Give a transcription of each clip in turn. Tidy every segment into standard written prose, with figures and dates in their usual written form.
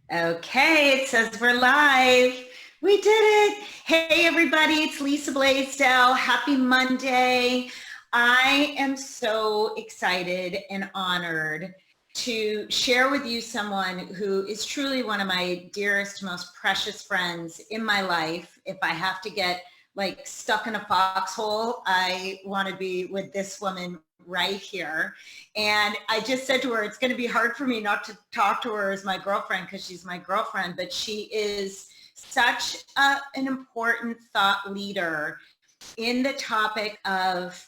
Okay, it says we're live. We did it. Hey, everybody, it's Lisa Blaisdell. Happy Monday. I am so excited and honored to share with you someone who is truly one of my dearest, most precious friends in my life. If I have to get like stuck in a foxhole, I want to be with this woman right here. And I just said to her, it's going to be hard for me not to talk to her as my girlfriend because she's my girlfriend, but she is such an important thought leader in the topic of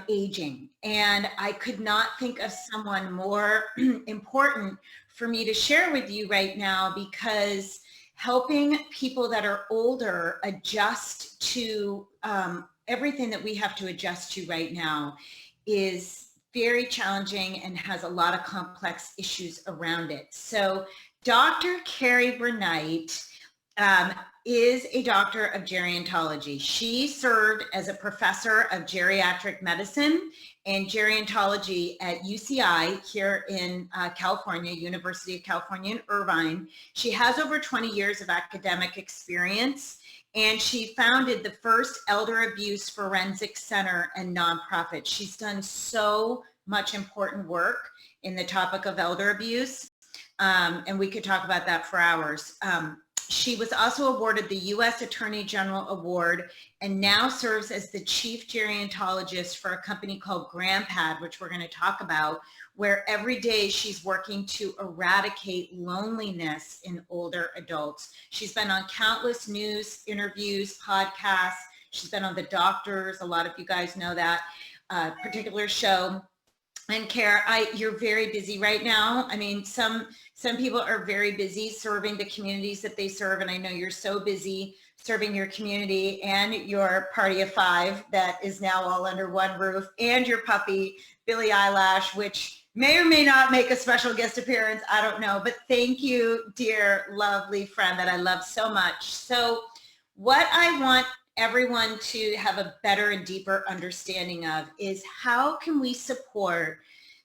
aging. And I could not think of someone more important for me to share with you right now, because helping people that are older adjust to everything that we have to adjust to right now is very challenging and has a lot of complex issues around it. So Dr. Kerry Burnight is a doctor of gerontology. She served as a professor of geriatric medicine and gerontology at UCI here in California, University of California in Irvine. She has over 20 years of academic experience, and she founded the first elder abuse forensic center and nonprofit. She's done so much important work in the topic of elder abuse, and we could talk about that for hours. She was also awarded the U.S. Attorney General Award and now serves as the chief gerontologist for a company called GrandPad, which we're going to talk about, where every day she's working to eradicate loneliness in older adults. She's been on countless news interviews, podcasts. She's been on The Doctors. A lot of you guys know that particular show. And Kara, you're very busy right now. I mean, some people are very busy serving the communities that they serve, and I know you're so busy serving your community and your party of five that is now all under one roof, and your puppy, Billie Eyelash, which may or may not make a special guest appearance. I don't know, but thank you, dear, lovely friend that I love so much. So what I want everyone to have a better and deeper understanding of is how can we support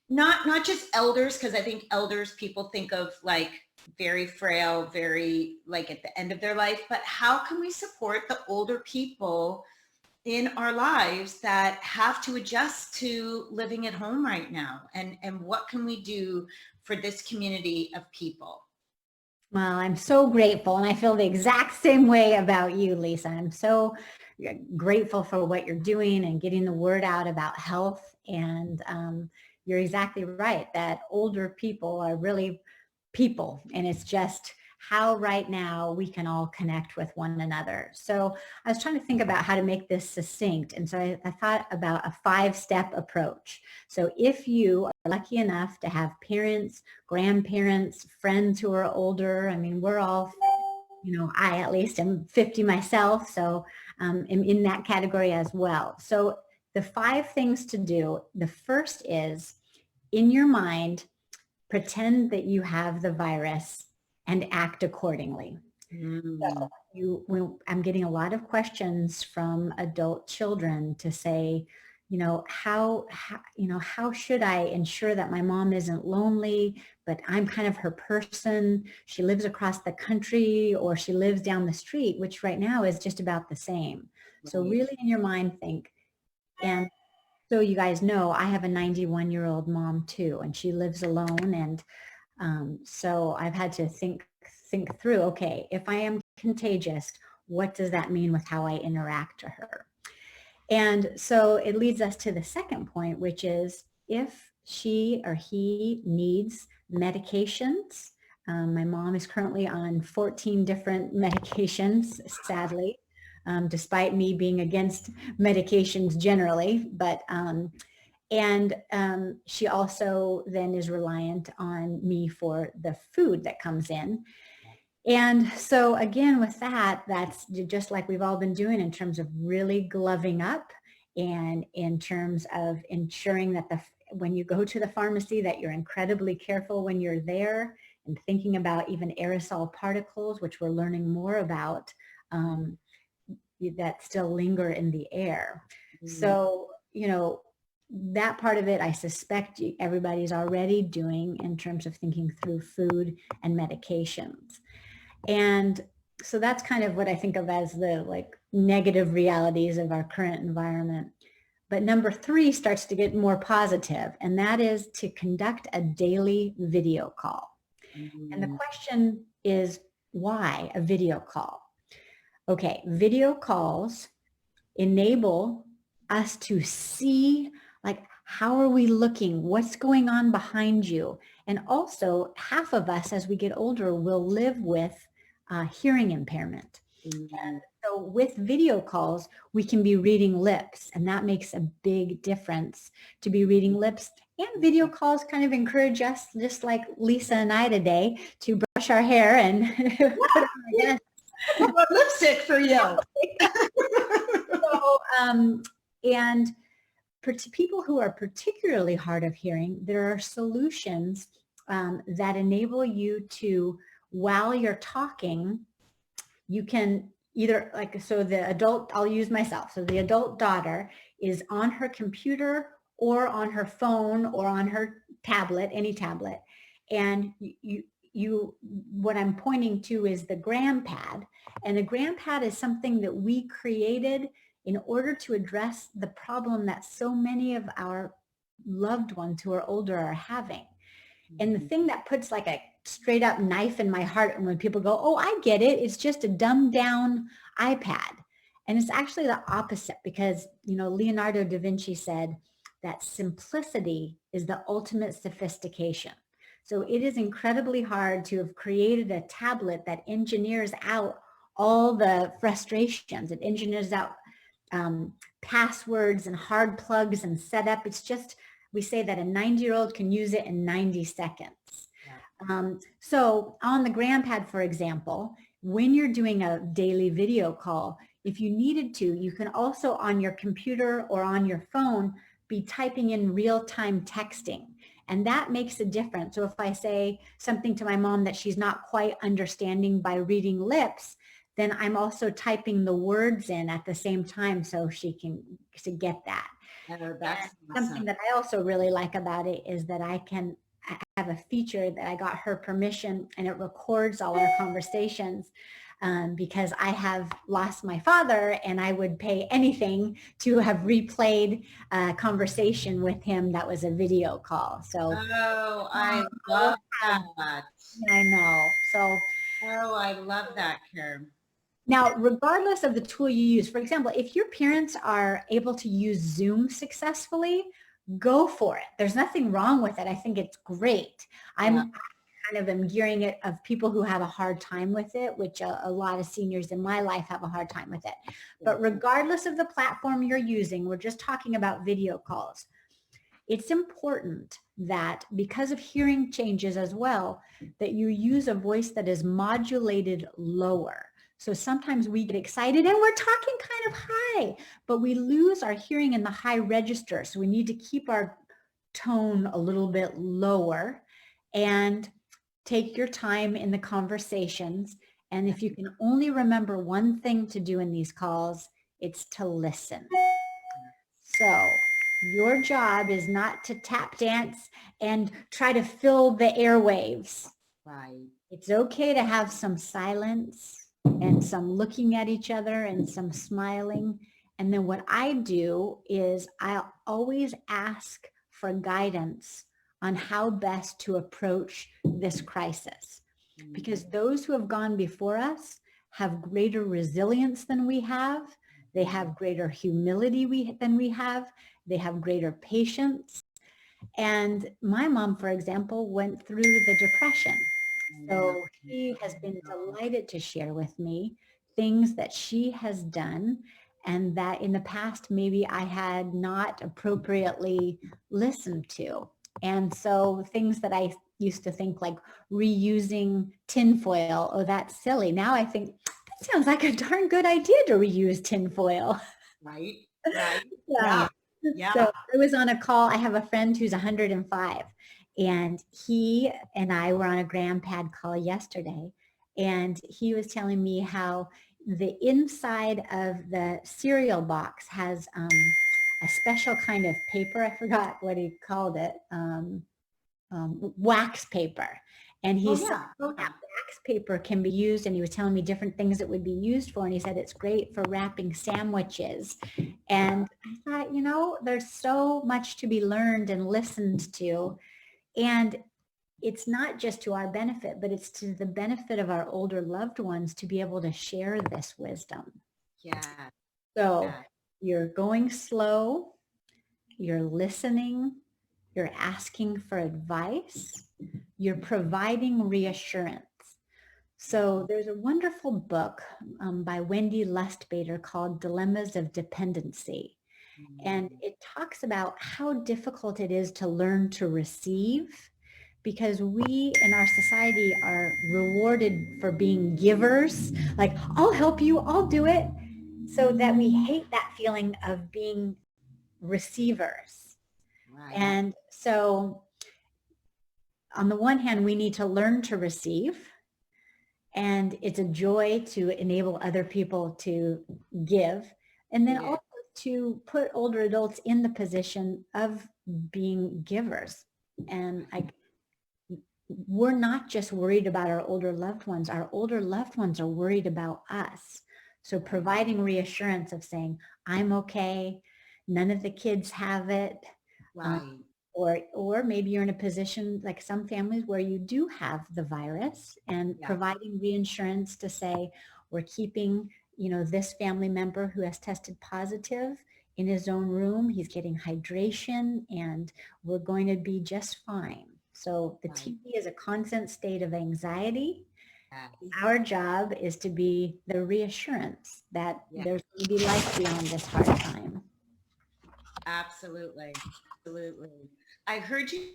not just elders, because I think elders people think of like very frail, very like at the end of their life, but how can we support the older people in our lives that have to adjust to living at home right now, and what can we do for this community of people? Well, I'm so grateful, and I feel the exact same way about you, Lisa. I'm so grateful for what you're doing and getting the word out about health. And you're exactly right that older people are really people, and it's just how right now we can all connect with one another. So I was trying to think about how to make this succinct. And so I thought about a 5-step approach. So if you are lucky enough to have parents, grandparents, friends who are older, I mean, we're all, I at least am 50 myself, so am in that category as well. So the 5 things to do, the first is, in your mind, pretend that you have the virus and act accordingly. So I'm getting a lot of questions from adult children to say, how should I ensure that my mom isn't lonely, but I'm kind of her person. She lives across the country or she lives down the street, which right now is just about the same. Right. So really in your mind think, and so you guys know I have a 91-year-old mom too, and she lives alone. And so I've had to think through, okay, if I am contagious, what does that mean with how I interact to her? And so it leads us to the second point, which is if she or he needs medications. My mom is currently on 14 different medications, sadly, despite me being against medications generally, but she also then is reliant on me for the food that comes in. And so again, with that, that's just like we've all been doing in terms of really gloving up and in terms of ensuring that when you go to the pharmacy that you're incredibly careful when you're there, and thinking about even aerosol particles, which we're learning more about, that still linger in the air. Mm-hmm. So, that part of it, I suspect everybody's already doing in terms of thinking through food and medications. And so that's kind of what I think of as the like negative realities of our current environment. But number 3 starts to get more positive, and that is to conduct a daily video call. And the question is, why a video call? Okay, video calls enable us to see, like, how are we looking? What's going on behind you? And also, half of us as we get older will live with hearing impairment. And so with video calls, we can be reading lips, and that makes a big difference to be reading lips. And video calls kind of encourage us, just like Lisa and I today, to brush our hair and put on our lipstick for you. So, and for people who are particularly hard of hearing, there are solutions that enable you to, while you're talking, you can either, like, so the adult, I'll use myself. So the adult daughter is on her computer or on her phone or on her tablet, any tablet. And what I'm pointing to is the GramPad. And the GramPad is something that we created in order to address the problem that so many of our loved ones who are older are having. And the thing that puts like a straight up knife in my heart, and when people go, oh, I get it, it's just a dumbed down iPad. And it's actually the opposite, because, you know, Leonardo da Vinci said that simplicity is the ultimate sophistication. So it is incredibly hard to have created a tablet that engineers out all the frustrations. It engineers out passwords and hard plugs and setup. It's just, we say that a 90-year-old can use it in 90 seconds. So on the GramPad, for example, when you're doing a daily video call, if you needed to, you can also on your computer or on your phone be typing in real-time texting. And that makes a difference. So if I say something to my mom that she's not quite understanding by reading lips, then I'm also typing the words in at the same time so she can get that. Oh, that's something that I also really like about it is that I have a feature that I got her permission, and it records all our conversations, because I have lost my father, and I would pay anything to have replayed a conversation with him that was a video call. So I love that. I know. So I love that, Karen. now, regardless of the tool you use, for example, if your parents are able to use Zoom successfully, go for it. There's nothing wrong with it. I think it's great. I kind of am gearing it of people who have a hard time with it, which a lot of seniors in my life have a hard time with it. But regardless of the platform you're using, we're just talking about video calls. It's important that, because of hearing changes as well, that you use a voice that is modulated lower. So sometimes we get excited and we're talking kind of high, but we lose our hearing in the high register. So we need to keep our tone a little bit lower and take your time in the conversations. And if you can only remember one thing to do in these calls, it's to listen. So your job is not to tap dance and try to fill the airwaves. Right. It's okay to have some silence and some looking at each other and some smiling. And then what I do is I'll always ask for guidance on how best to approach this crisis. Because those who have gone before us have greater resilience than we have. They have greater humility than we have. They have greater patience. And my mom, for example, went through the depression. So she has been delighted to share with me things that she has done and that in the past maybe I had not appropriately listened to. And so things that I used to think like reusing tinfoil, oh, that's silly. Now I think that sounds like a darn good idea to reuse tinfoil. Right. Yeah. So I was on a call. I have a friend who's 105. And he and I were on a GramPad call yesterday, and he was telling me how the inside of the cereal box has a special kind of paper. I forgot what he called it. Wax paper. And he Oh said yeah. that wax paper can be used, and he was telling me different things it would be used for. And he said it's great for wrapping sandwiches. And I thought, there's so much to be learned and listened to. And it's not just to our benefit, but it's to the benefit of our older loved ones to be able to share this wisdom. Yeah. So you're going slow, you're listening, you're asking for advice, you're providing reassurance. So there's a wonderful book by Wendy Lustbader called Dilemmas of Dependency. And it talks about how difficult it is to learn to receive, because we in our society are rewarded for being givers, like, I'll help you, I'll do it, so that we hate that feeling of being receivers. Right. And so on the one hand, we need to learn to receive, and it's a joy to enable other people to give, and then also to put older adults in the position of being givers. And we're not just worried about our older loved ones. Our older loved ones are worried about us. So providing reassurance of saying, I'm okay, none of the kids have it. Right. Or maybe you're in a position like some families where you do have the virus, and providing reassurance to say, we're keeping, this family member who has tested positive in his own room. He's getting hydration and we're going to be just fine. So the TV is a constant state of anxiety. Our job is to be the reassurance that there's going to be life beyond this hard time. Absolutely. Absolutely. I heard you in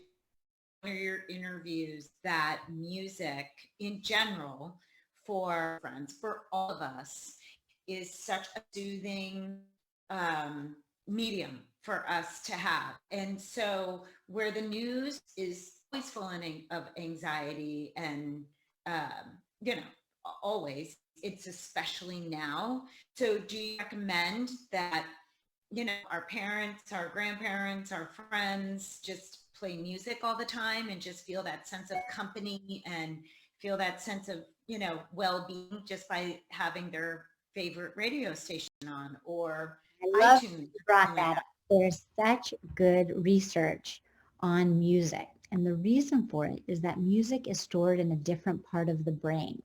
one of your interviews that music in general, for friends, for all of us, is such a soothing medium for us to have. And so where the news is always full of anxiety and, always, it's especially now. So do you recommend that, our parents, our grandparents, our friends just play music all the time and just feel that sense of company and feel that sense of, well-being just by having their favorite radio station on, or I love iTunes? you brought that up. There's such good research on music. And the reason for it is that music is stored in a different part of the brain.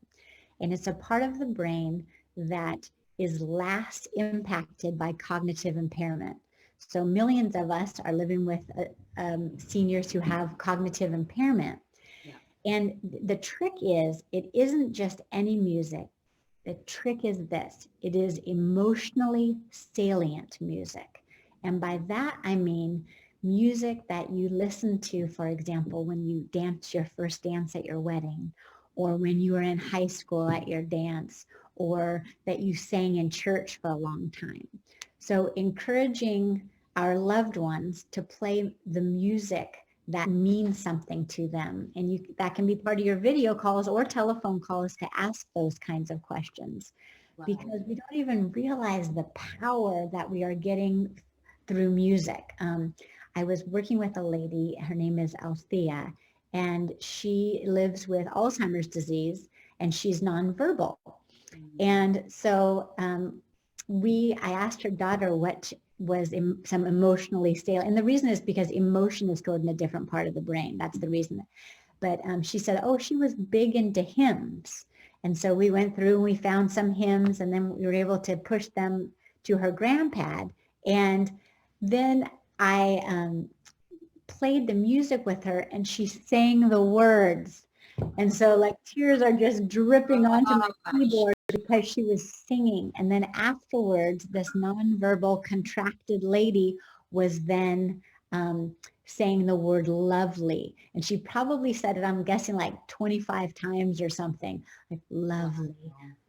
And it's a part of the brain that is last impacted by cognitive impairment. So millions of us are living with seniors who have cognitive impairment. Yeah. And the trick is, it isn't just any music. The trick is this: it is emotionally salient music. And by that, I mean music that you listen to, for example, when you dance your first dance at your wedding, or when you were in high school at your dance, or that you sang in church for a long time. So encouraging our loved ones to play the music that means something to them. And that can be part of your video calls or telephone calls to ask those kinds of questions. Wow. Because we don't even realize the power that we are getting through music. I was working with a lady, her name is Althea, and she lives with Alzheimer's disease, and she's nonverbal. And so I asked her daughter what was some emotionally salient. And the reason is because emotion is stored in a different part of the brain. That's the reason. But she said, she was big into hymns. And so we went through and we found some hymns, and then we were able to push them to her grandpad. And then I played the music with her, and she sang the words. And so tears are just dripping onto my keyboard because she was singing. And then afterwards, this nonverbal contracted lady was then saying the word lovely. And she probably said it, I'm guessing 25 times or something, lovely,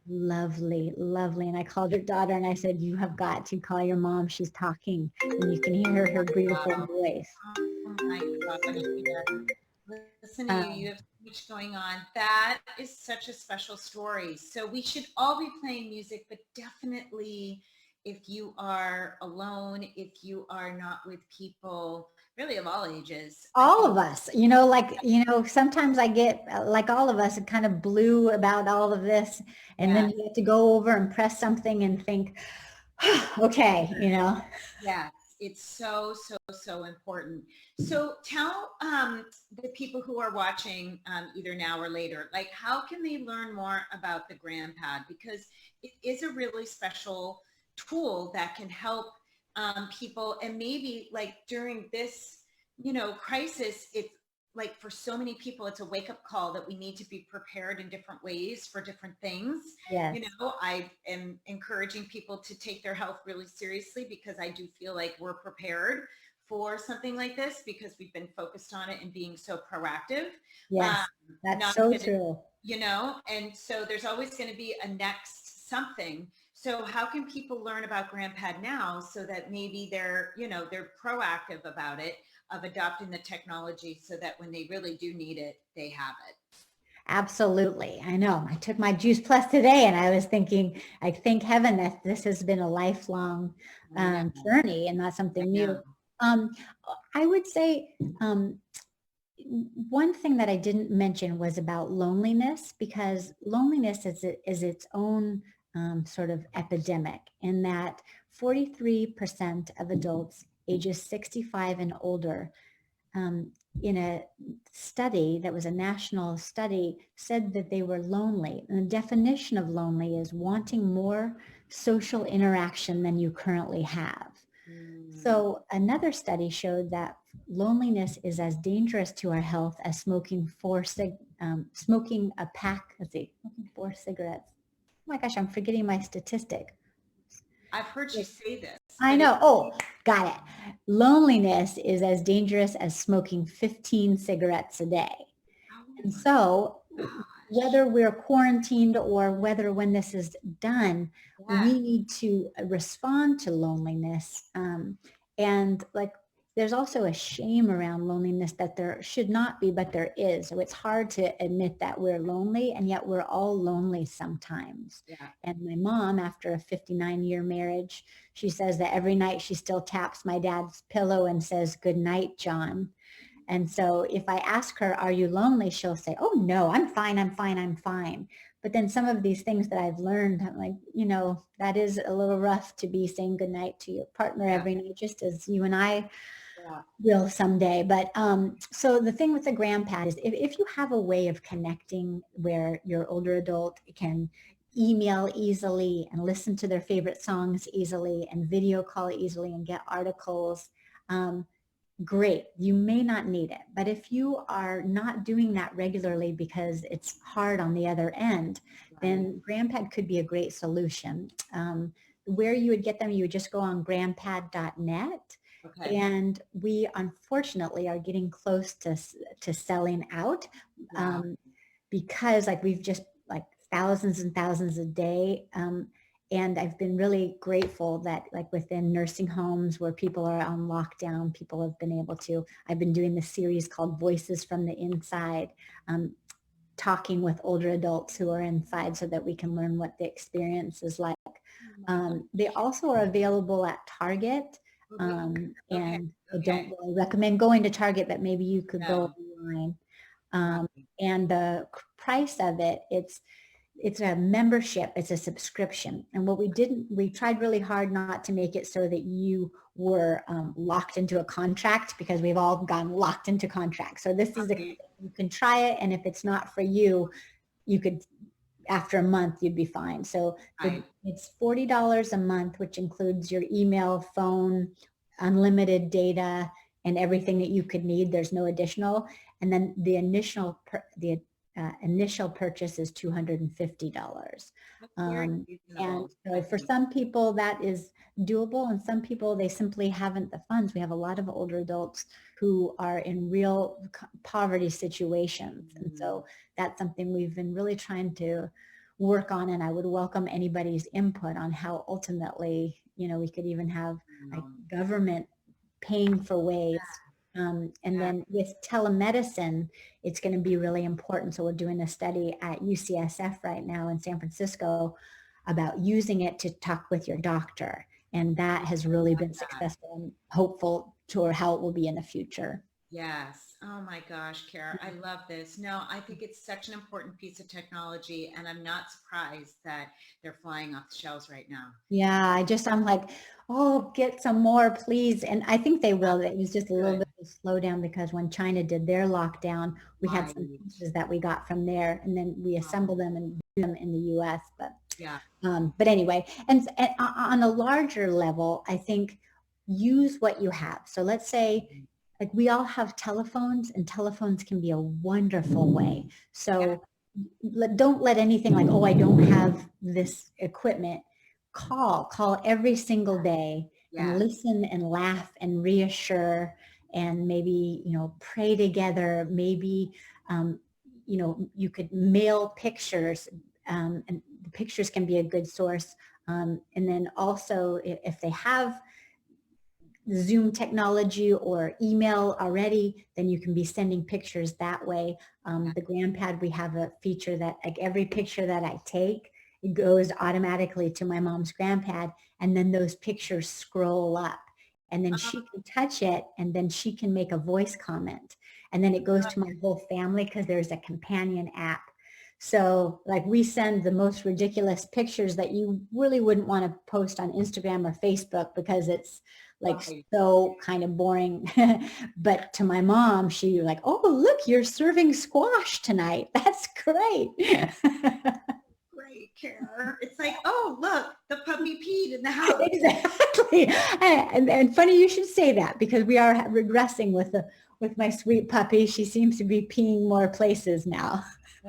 lovely, lovely. And I called her daughter and I said, you have got to call your mom. She's talking and you can hear her beautiful voice. Oh my God. Listen to you have so much going on. That is such a special story. So we should all be playing music, but definitely if you are alone, if you are not with people really of all ages, I All think, of us, sometimes I get like all of us kind of blue about all of this. And yeah, then you have to go over and press something and think, okay, yes, it's so, so, so important. So tell the people who are watching either now or later, like how can they learn more about the GrandPad? Because it is a really special tool that can help people. And maybe like during this, crisis, it's like for so many people, it's a wake up call that we need to be prepared in different ways for different things. yes, I am encouraging people to take their health really seriously because I do feel like we're prepared for something like this because we've been focused on it and being so proactive. Um, yes, that's not so that, true. and so there's always going to be a next something. So how can people learn about GrandPad now so that maybe they're proactive about it, of adopting the technology so that when they really do need it, they have it. Absolutely. I know. I took my Juice Plus today and I was thinking, I thank heaven that this has been a lifelong I know. journey and not I something know. new. Um, I would say one thing that I didn't mention was about loneliness, because loneliness is its own sort of epidemic, in that 43% of adults ages 65 and older, in a study that was a national study, said that they were lonely. And the definition of lonely is wanting more social interaction than you currently have. Mm, So another study showed that loneliness is as dangerous to our health as smoking a pack, smoking 4 cigarettes. Oh my gosh, I'm forgetting my statistic. I've heard you say this, I but know. Oh, got it. Loneliness is as dangerous as smoking 15 cigarettes a day. oh And my so gosh. whether we're quarantined or whether when this is done, Yeah. we need to respond to loneliness. And like, there's also a shame around loneliness that there should not be, but there is. So it's hard to admit that we're lonely, and yet we're all lonely sometimes. Yeah. And my mom, after a 59-year marriage, she says that every night she still taps my dad's pillow and says, "Good night, John." And so if I ask her, "Are you lonely?" she'll say, "Oh no, I'm fine, I'm fine, I'm fine." But then some of these things that I've learned, I'm like, that is a little rough to be saying goodnight to your partner Yeah. every night, just as you and I Yeah. will someday. But so the thing with the GrandPad is if you have a way of connecting where your older adult can email easily and listen to their favorite songs easily and video call easily and get articles, great. You may not need it, but if you are not doing that regularly because it's hard on the other end, Right. then GrandPad could be a great solution. Where you would get them, you would just go on grandpad.net. Okay. And we unfortunately are getting close to selling out, Wow. because like we've just like thousands and thousands a day. And I've been really grateful that like within nursing homes where people are on lockdown, people have been able to, I've been doing this series called Voices from the Inside, talking with older adults who are inside so that we can learn what the experience is like. Oh my They gosh. also are available at Target. Okay. Okay. And I don't Okay. really recommend going to Target, but maybe you could go No. online. Right. And the price of it, it's a membership, it's a subscription. And what we tried really hard not to make it so that you were locked into a contract, because we've all gotten locked into contracts. So this is Right. you can try it, and if it's not for you, you could, after a month, you'd be fine. So Right. it's $40 a month, which includes your email, phone, unlimited data, and everything that you could need. There's no additional. And then the initial purchase is $250. That's very Um, and reasonable, I so for think. some people that is doable, and some people, they simply haven't the funds. We have a lot of older adults who are in real poverty situations. And Mm, so that's something we've been really trying to work on. And I would welcome anybody's input on how ultimately, we could even have like no. government paying for ways. And Yeah. then with telemedicine, it's going to be really important. So we're doing a study at UCSF right now in San Francisco about using it to talk with your doctor. And that has really been successful and hopeful to how it will be in the future. Yes. Oh my gosh, Kara, I love this. No, I think it's such an important piece of technology, and I'm not surprised that they're flying off the shelves right now. Yeah, I'm like, oh, get some more, please. And I think they will. It was just a little Good. bit of a slowdown because when China did their lockdown, we had Right. some pieces that we got from there, and then we assembled them and do them in the US. Yeah. But anyway, and on a larger level, I think use what you have. So let's say, like, we all have telephones, and telephones can be a wonderful way. So don't let anything like, oh, I don't have this equipment. Call every single day and Yeah. listen and laugh and reassure and maybe, pray together. Maybe, you could mail pictures, and the pictures can be a good source. And then also if they have Zoom technology or email already, then you can be sending pictures that way. The GrandPad, we have a feature that like every picture that I take, it goes automatically to my mom's GrandPad, and then those pictures scroll up, and then she can touch it, and then she can make a voice comment, and then it goes to my whole family because there's a companion app. So like we send the most ridiculous pictures that you really wouldn't want to post on Instagram or Facebook because it's like Right. so kind of boring. But to my mom, she like, oh, look, you're serving squash tonight. That's great. Great, Kara. It's like, oh, look, the puppy peed in the house. Exactly. And funny you should say that because we are regressing with my sweet puppy. She seems to be peeing more places now.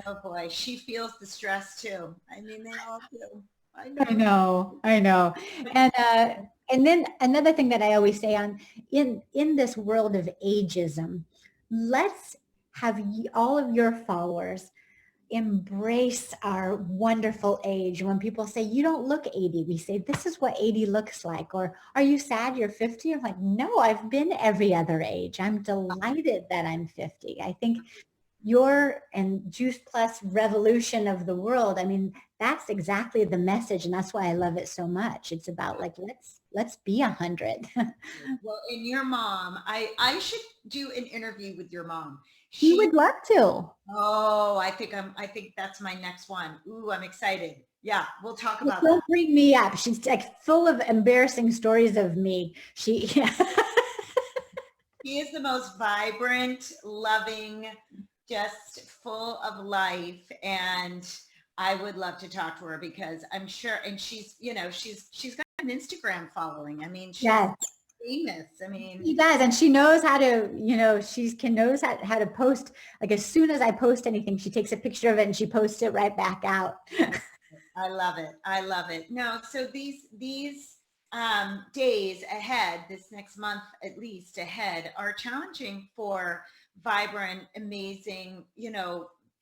Oh boy, she feels the stress too. I mean, they all do. I I know. know, I know. And then another thing that I always say in this world of ageism, let's have all of your followers embrace our wonderful age. When people say, you don't look 80, we say, this is what 80 looks like. Or are you sad you're 50? I'm like, no, I've been every other age. I'm delighted that I'm 50. I think your and Juice Plus revolution of the world, I mean, that's exactly the message, and that's why I love it so much. It's about like, let's be 100. Well, and your mom, I should do an interview with your mom. You She, would love to. oh, I think that's my next one. Ooh, I'm excited. Yeah, we'll talk Just about that. don't bring me up. She's like full of embarrassing stories of me. She She is the most vibrant, loving, just full of life. And I would love to talk to her because I'm sure, and she's got an Instagram following. I mean, she's Yes, famous. I mean, she does, and she knows how to, she can knows how to post. Like as soon as I post anything, she takes a picture of it and she posts it right back out. I love it. I love it. No, so these days ahead, this next month at least ahead, are challenging for vibrant, amazing,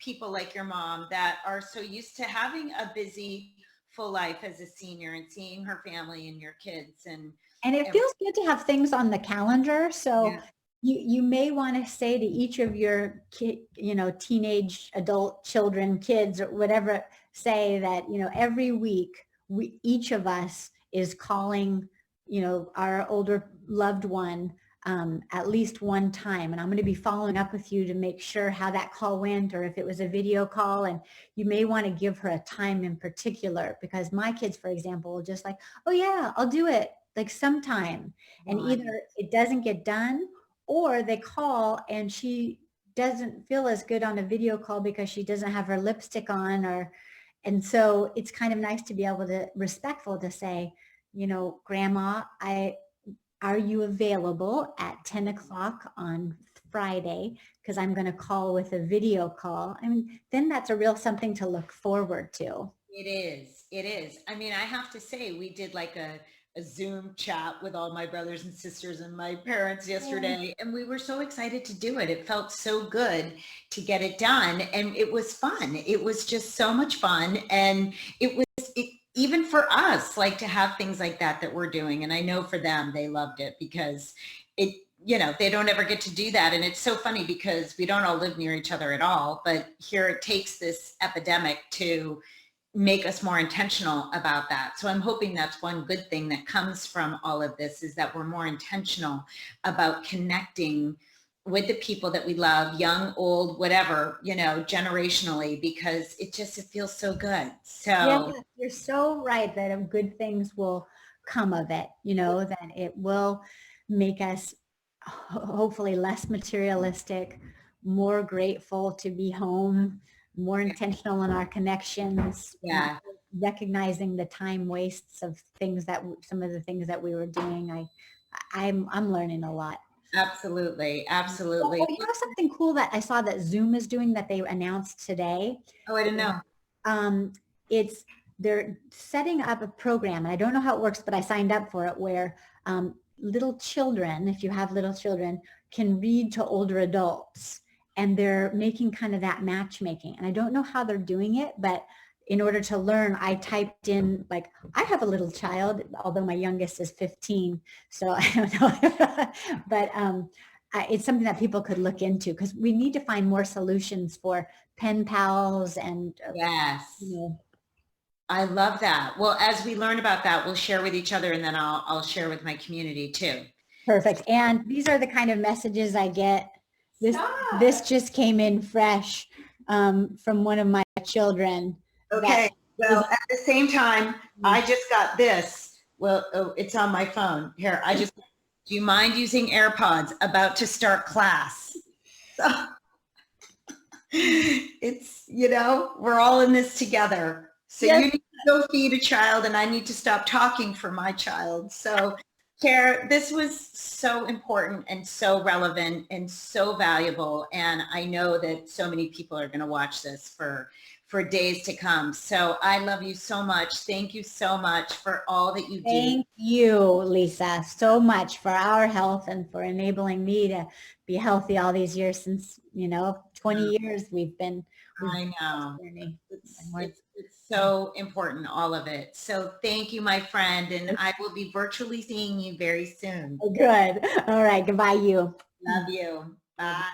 people like your mom that are so used to having a busy, full life as a senior and seeing her family and your kids And it and feels good to have things on the calendar. So yeah, you may want to say to each of your teenage, adult children, kids, or whatever, say that, every week each of us is calling, our older loved one at least one time. And I'm going to be following up with you to make sure how that call went or if it was a video call. And you may want to give her a time in particular because my kids, for example, will just like, oh yeah, I'll do it like sometime. And right. either it doesn't get done or they call and she doesn't feel as good on a video call because she doesn't have her lipstick on and so it's kind of nice to be able to respectful to say, Grandma, are you available at 10 o'clock on Friday? Because I'm going to call with a video call. I mean, then that's a real something to look forward to. It is. It is. I mean, I have to say, we did like a Zoom chat with all my brothers and sisters and my parents yesterday, and we were so excited to do it. It felt so good to get it done, and it was fun. It was just so much fun, and even for us, like to have things like that we're doing. And I know for them, they loved it because they don't ever get to do that. And it's so funny because we don't all live near each other at all, but here it takes this epidemic to make us more intentional about that. So I'm hoping that's one good thing that comes from all of this, is that we're more intentional about connecting with the people that we love, young, old, whatever, generationally, because it feels so good. So Yeah, you're so right that good things will come of it, that it will make us hopefully less materialistic, more grateful to be home, more intentional in our connections, yeah, recognizing the time wastes of things some of the things that we were doing. I'm learning a lot. absolutely. Oh, Absolutely. you know something cool that I saw that Zoom is doing that they announced today? Oh, I didn't know. Um, it's they're setting up a program, and I don't know how it works, but I signed up for it, where little children, if you have little children, can read to older adults, and they're making kind of that matchmaking. And I don't know how they're doing it, but in order to learn, I typed in, like, I have a little child, although my youngest is 15, so I don't know. But it's something that people could look into, because we need to find more solutions for pen pals and Yes. you know, I love that. Well, as we learn about that, we'll share with each other, and then I'll share with my community too. perfect. And these are the kind of messages I get. This Stop. just came in fresh from one of my children. That Okay. is, Well, at the same time, I just got this. Well, oh, it's on my phone. Here, do you mind using AirPods? About to start class. So it's, we're all in this together. So yes, you need to go feed a child, and I need to stop talking for my child. So, Care, this was so important and so relevant and so valuable. And I know that so many people are going to watch this for days to come. So I love you so much. Thank you so much for all that you do. thank you, Lisa, so much for our health and for enabling me to be healthy all these years. Since 20 years we've been I on know. this journey. It's so important, all of it. So thank you, my friend. And I will be virtually seeing you very soon. Good. All right. Goodbye, you. Love you. Bye.